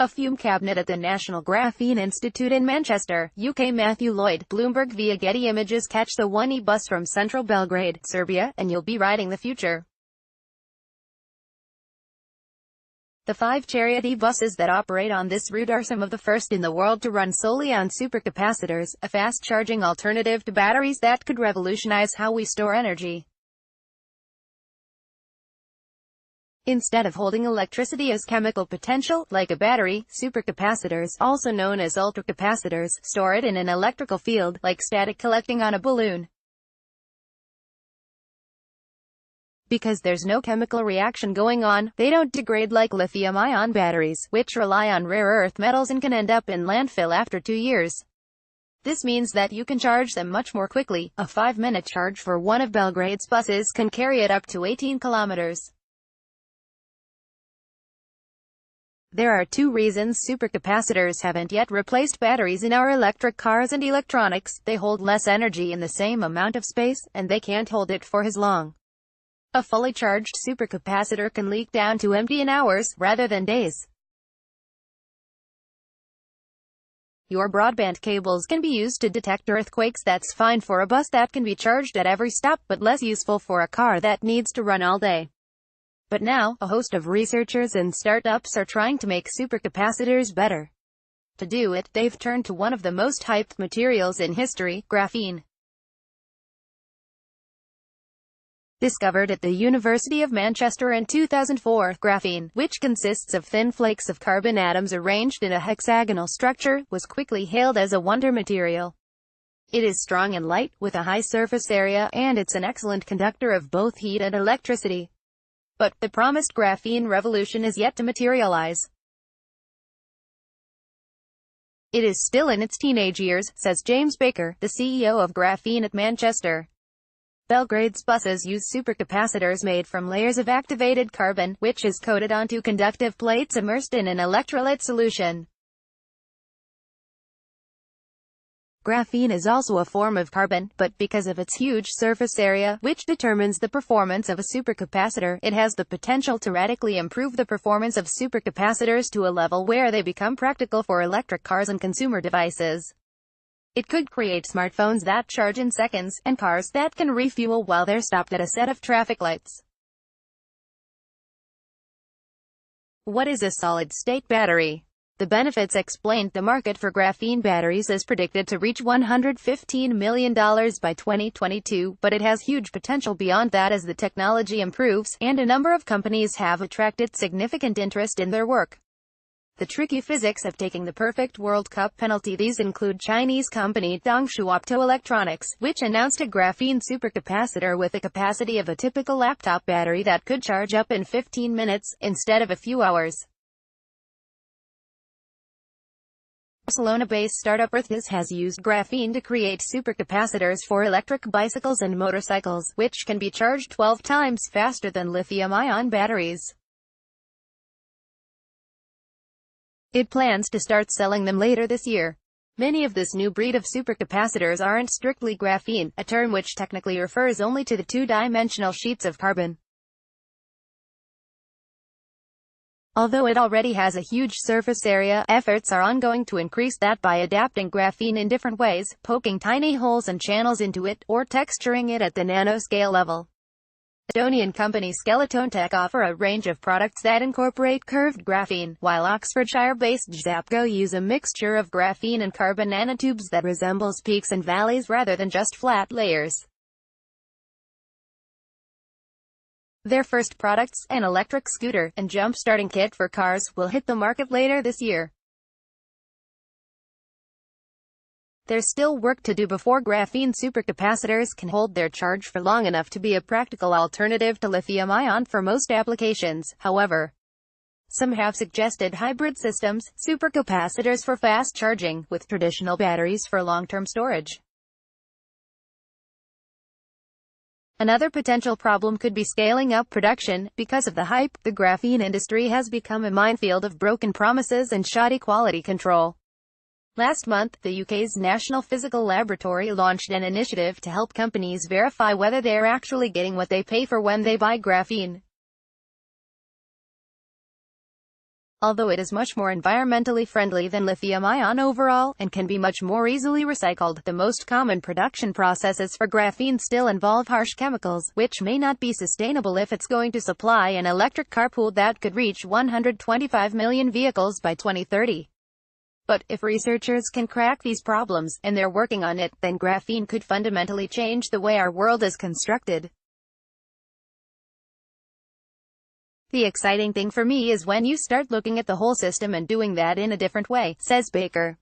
A fume cabinet at the National Graphene Institute in Manchester, UK. Matthew Lloyd, Bloomberg via Getty Images. Catch the 1E bus from central Belgrade, Serbia, and you'll be riding the future. The 5 Chariot e-buses that operate on this route are some of the first in the world to run solely on supercapacitors, a fast-charging alternative to batteries that could revolutionize how we store energy. Instead of holding electricity as chemical potential, like a battery, supercapacitors, also known as ultracapacitors, store it in an electrical field, like static collecting on a balloon. Because there's no chemical reaction going on, they don't degrade like lithium-ion batteries, which rely on rare earth metals and can end up in landfill after 2 years. This means that you can charge them much more quickly. A 5-minute charge for one of Belgrade's buses can carry it up to 18 kilometers. There are 2 reasons supercapacitors haven't yet replaced batteries in our electric cars and electronics: they hold less energy in the same amount of space, and they can't hold it for as long. A fully charged supercapacitor can leak down to empty in hours, rather than days. Your broadband cables can be used to detect earthquakes. That's fine for a bus that can be charged at every stop, but less useful for a car that needs to run all day. But now, a host of researchers and startups are trying to make supercapacitors better. To do it, they've turned to one of the most hyped materials in history, graphene. Discovered at the University of Manchester in 2004, graphene, which consists of thin flakes of carbon atoms arranged in a hexagonal structure, was quickly hailed as a wonder material. It is strong and light, with a high surface area, and it's an excellent conductor of both heat and electricity. But the promised graphene revolution is yet to materialize. It is still in its teenage years, says James Baker, the CEO of Graphene at Manchester. Belgrade's buses use supercapacitors made from layers of activated carbon, which is coated onto conductive plates immersed in an electrolyte solution. Graphene is also a form of carbon, but because of its huge surface area, which determines the performance of a supercapacitor, it has the potential to radically improve the performance of supercapacitors to a level where they become practical for electric cars and consumer devices. It could create smartphones that charge in seconds, and cars that can refuel while they're stopped at a set of traffic lights. What is a solid-state battery? The benefits explained. The market for graphene batteries is predicted to reach $115 million by 2022, but it has huge potential beyond that as the technology improves, and a number of companies have attracted significant interest in their work. The tricky physics of taking the perfect World Cup penalty. These include Chinese company Dongshu Optoelectronics, which announced a graphene supercapacitor with a capacity of a typical laptop battery that could charge up in 15 minutes, instead of a few hours. Barcelona-based startup Earthis has used graphene to create supercapacitors for electric bicycles and motorcycles, which can be charged 12 times faster than lithium-ion batteries. It plans to start selling them later this year. Many of this new breed of supercapacitors aren't strictly graphene, a term which technically refers only to the 2-dimensional sheets of carbon. Although it already has a huge surface area, efforts are ongoing to increase that by adapting graphene in different ways, poking tiny holes and channels into it, or texturing it at the nanoscale level. Estonian company Skeletontech offer a range of products that incorporate curved graphene, while Oxfordshire-based Zapco use a mixture of graphene and carbon nanotubes that resembles peaks and valleys rather than just flat layers. Their first products, an electric scooter and jump-starting kit for cars, will hit the market later this year. There's still work to do before graphene supercapacitors can hold their charge for long enough to be a practical alternative to lithium-ion for most applications, however. Some have suggested hybrid systems, supercapacitors for fast charging, with traditional batteries for long-term storage. Another potential problem could be scaling up production. Because of the hype, the graphene industry has become a minefield of broken promises and shoddy quality control. Last month, the UK's National Physical Laboratory launched an initiative to help companies verify whether they're actually getting what they pay for when they buy graphene. Although it is much more environmentally friendly than lithium-ion overall, and can be much more easily recycled, the most common production processes for graphene still involve harsh chemicals, which may not be sustainable if it's going to supply an electric car pool that could reach 125 million vehicles by 2030. But if researchers can crack these problems, and they're working on it, then graphene could fundamentally change the way our world is constructed. The exciting thing for me is when you start looking at the whole system and doing that in a different way, says Baker.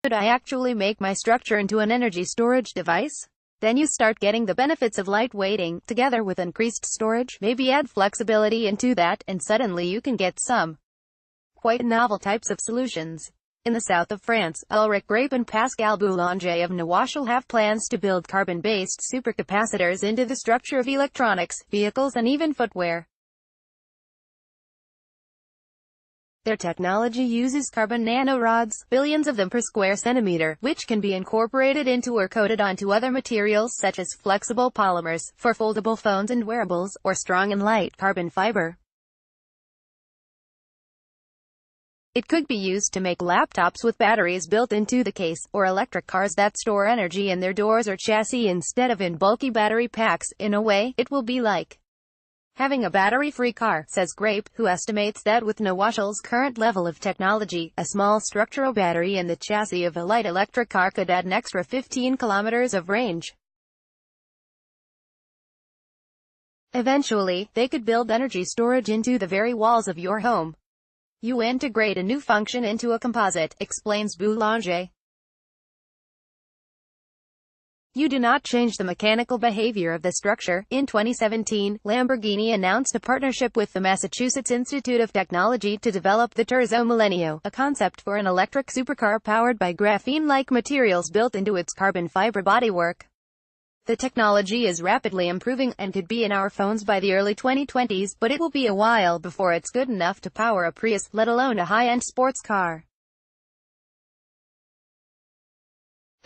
Could I actually make my structure into an energy storage device? Then you start getting the benefits of lightweighting, together with increased storage, maybe add flexibility into that, and suddenly you can get some quite novel types of solutions. In the south of France, Ulrich Grape and Pascal Boulanger of Neuchâtel have plans to build carbon-based supercapacitors into the structure of electronics, vehicles and even footwear. Their technology uses carbon nanorods, billions of them per square centimeter, which can be incorporated into or coated onto other materials such as flexible polymers, for foldable phones and wearables, or strong and light carbon fiber. It could be used to make laptops with batteries built into the case, or electric cars that store energy in their doors or chassis instead of in bulky battery packs. In a way, it will be like having a battery-free car, says Grape, who estimates that with Neuchâtel's current level of technology, a small structural battery in the chassis of a light electric car could add an extra 15 kilometers of range. Eventually, they could build energy storage into the very walls of your home. You integrate a new function into a composite, explains Boulanger. You do not change the mechanical behavior of the structure. In 2017, Lamborghini announced a partnership with the Massachusetts Institute of Technology to develop the Terzo Millennio, a concept for an electric supercar powered by graphene-like materials built into its carbon fiber bodywork. The technology is rapidly improving, and could be in our phones by the early 2020s, but it will be a while before it's good enough to power a Prius, let alone a high-end sports car.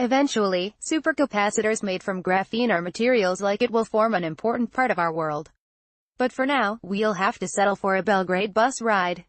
Eventually, supercapacitors made from graphene or materials like it will form an important part of our world. But for now, we'll have to settle for a Belgrade bus ride.